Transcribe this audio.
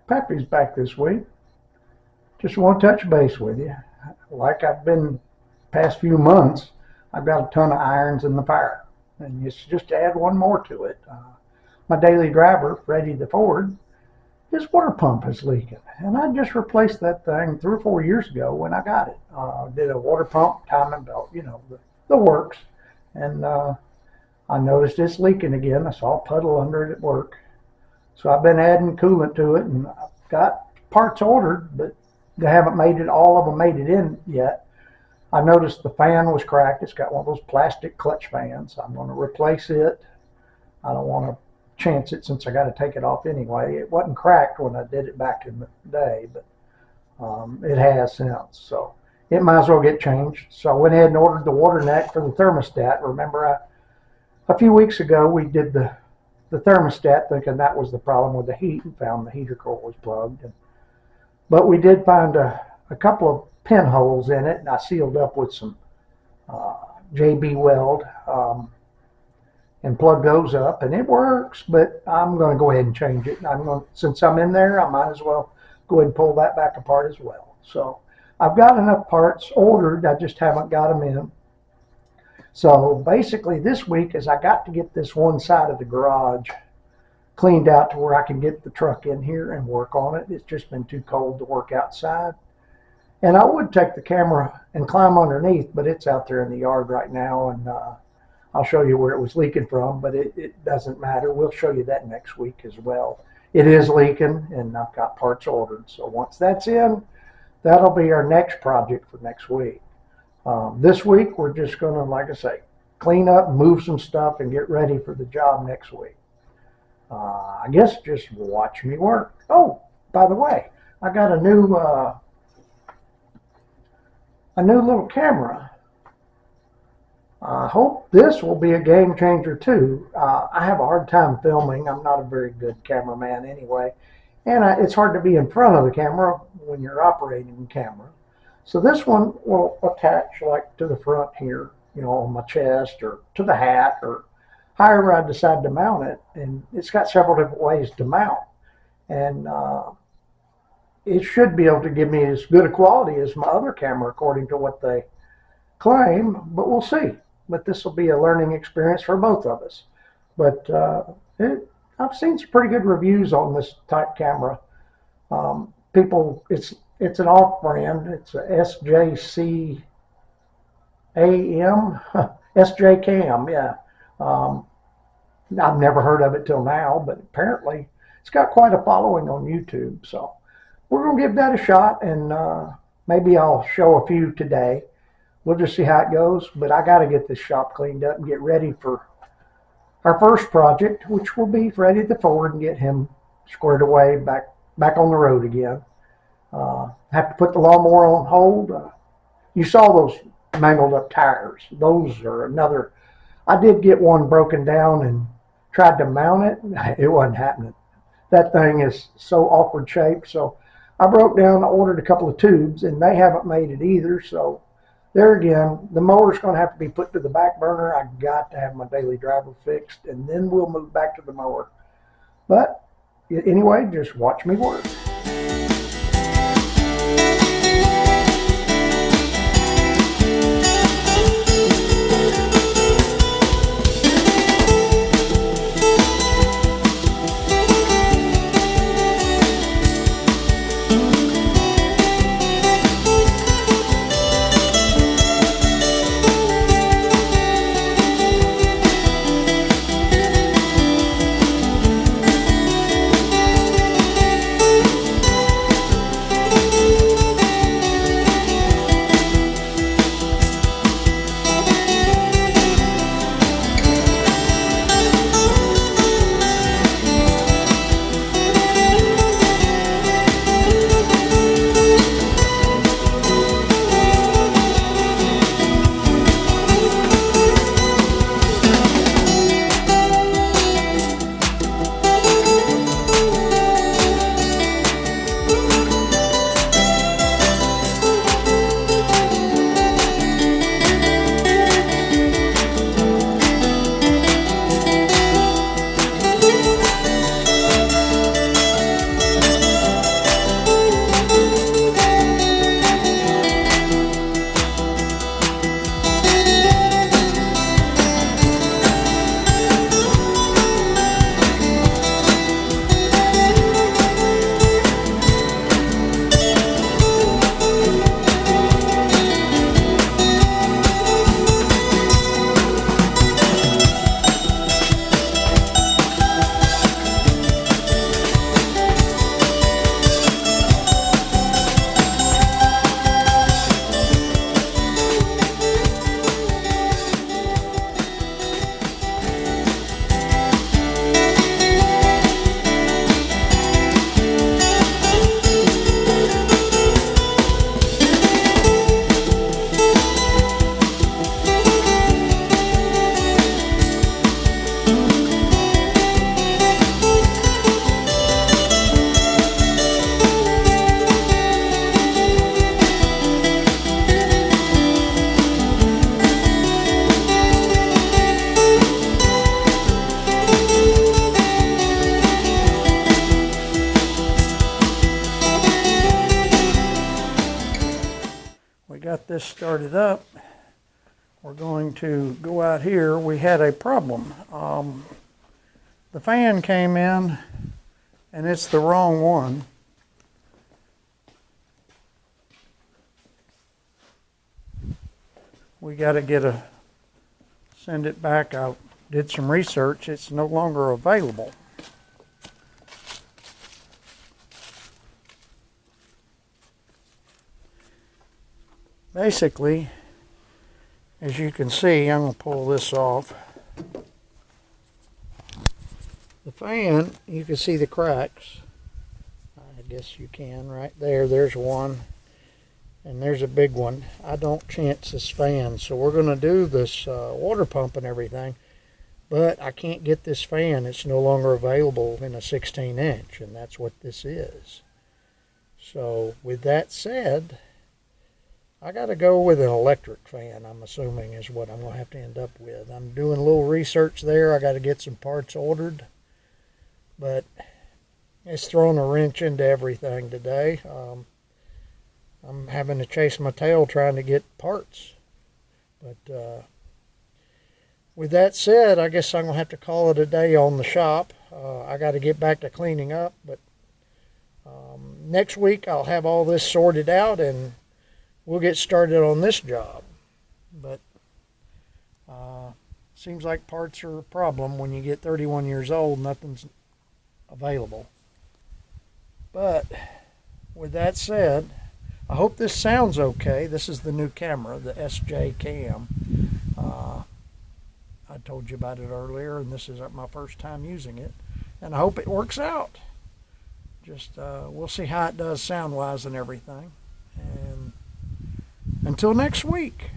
Pappy's back this week. Just want to touch base with you. Like I've been past few months, I've got a ton of irons in the fire. And it's just to add one more to it. My daily driver, Freddy the Ford, his water pump is leaking. And I just replaced that thing 3 or 4 years ago when I got it. Did a water pump, timing belt, the works. And I noticed it's leaking again. I saw a puddle under it at work. So I've been adding coolant to it, and I've got parts ordered, but they haven't made it, all of them made it in yet. I noticed the fan was cracked. It's got one of those plastic clutch fans. I'm going to replace it. I don't want to chance it since I got to take it off anyway. It wasn't cracked when I did it back in the day, but it has since. So it might as well get changed. So I went ahead and ordered the water neck for the thermostat. Remember, a few weeks ago we did the thermostat thinking that was the problem with the heat, and found the heater coil was plugged. But we did find a couple of pinholes in it, and I sealed up with some JB weld and plug those up, and it works. But I'm going to go ahead and change it. Since I'm in there, I might as well go ahead and pull that back apart as well. So I've got enough parts ordered. I just haven't got them in. So basically this week is I got to get this one side of the garage cleaned out to where I can get the truck in here and work on it. It's just been too cold to work outside. And I would take the camera and climb underneath, but it's out there in the yard right now, and I'll show you where it was leaking from, but it doesn't matter. We'll show you that next week as well. It is leaking, and I've got parts ordered. So once that's in, that'll be our next project for next week. This week, we're just going to, like I say, clean up, move some stuff, and get ready for the job next week. I guess just watch me work. Oh, by the way, I got a new little camera. I hope this will be a game changer too. I have a hard time filming. I'm not a very good cameraman anyway, and it's hard to be in front of the camera when you're operating the camera. So this one will attach like to the front here, on my chest, or to the hat, or however I decide to mount it. And it's got several different ways to mount. And it should be able to give me as good a quality as my other camera, according to what they claim, but we'll see. But this will be a learning experience for both of us. But I've seen some pretty good reviews on this type camera. It's an off-brand. It's a SJCAM, SJCAM, yeah. I've never heard of it till now, but apparently it's got quite a following on YouTube. So we're going to give that a shot, and maybe I'll show a few today. We'll just see how it goes. But I got to get this shop cleaned up and get ready for our first project, which will be Freddy the Ford, and get him squared away, back on the road again. Have to put the lawnmower on hold. You saw those mangled up tires. Those are another. I did get one broken down and tried to mount it. It wasn't happening. That thing is so awkward shaped. So I broke down, I ordered a couple of tubes, and they haven't made it either. So there again, the mower's going to have to be put to the back burner. I got to have my daily driver fixed, and then we'll move back to the mower. But anyway, just watch me work. this started up, we're going to go out here. We had a problem. The fan came in and it's the wrong one. We got to send it back. I did some research. It's no longer available. Basically, as you can see, I'm going to pull this off. The fan, you can see the cracks. I guess you can right there. There's one. And there's a big one. I don't chance this fan, so we're going to do this water pump and everything. But I can't get this fan. It's no longer available in a 16-inch, and that's what this is. So with that said, I got to go with an electric fan, I'm assuming, is what I'm going to have to end up with. I'm doing a little research there. I got to get some parts ordered. But it's throwing a wrench into everything today. I'm having to chase my tail trying to get parts. But with that said, I guess I'm going to have to call it a day on the shop. I got to get back to cleaning up. But next week I'll have all this sorted out and we'll get started on this job. But seems like parts are a problem when you get 31 years old. Nothing's available. But with that said, I hope this sounds okay. This is the new camera, the SJ Cam. I told you about it earlier, and this is my first time using it. And I hope it works out. Just we'll see how it does sound-wise and everything. And until next week.